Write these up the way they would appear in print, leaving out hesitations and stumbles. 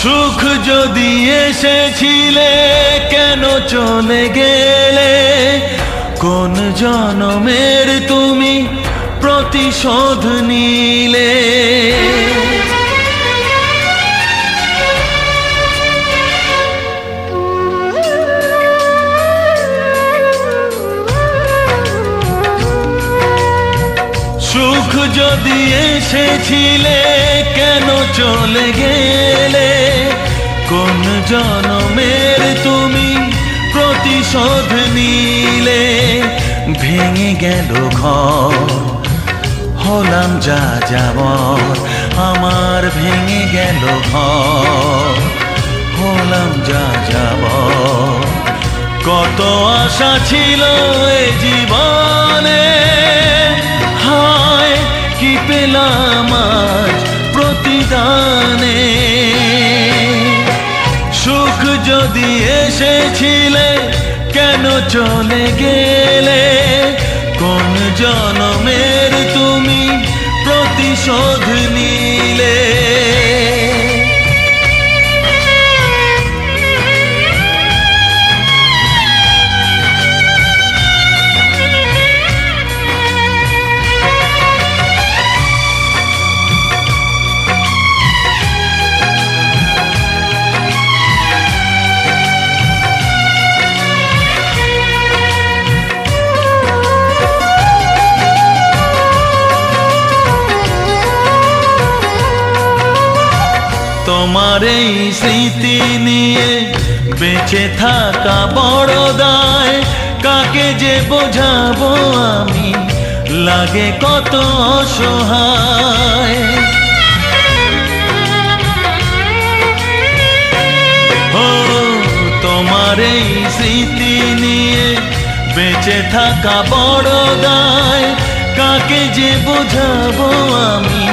সুখ যদি এসেছিলে কেন চলে গেলে, কোন জনমের তুমি প্রতিশোধ নিলে। সুখ যদি এসেছিলে কেন চলে গেলে, কোন জনমের তুমি প্রতিশোধ নিলে। ভেঙে গেল ঘর, হলাম যা যাবর, আমার ভেঙে গেল ঘর, হলাম যা যাবর। কত আশা ছিল এ জীবনে, হায় কি পেলাম আজ প্রতিদানে। সুখ যদি এসেছিলে কেন চলে গেলে, কোন জনমের তুমি প্রতিশোধ নিলে। তোমার এই স্মৃতি নিয়ে বেঁচে থাকা বড় দায়, কাকে যে বোঝাবো আমি, লাগে কত অসহায়। ও তোমার এই স্মৃতি নিয়ে বেঁচে থাকা বড় দায়, কাকে যে বোঝাবো আমি,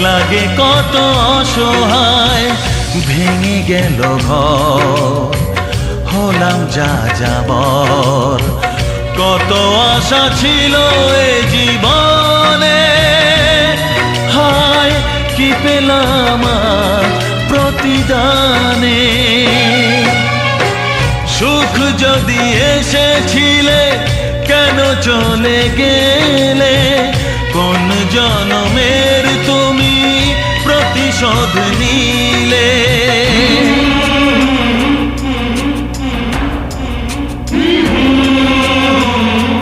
লাগে কত অসহায়। ভেঙে গেল ঘর, হলাম যা যাবর, কত আশা ছিল এ জীবনে, হায় কি পেলাম আজ প্রতিদানে। সুখ যদি এসেছিলে কেন চলে গেলে,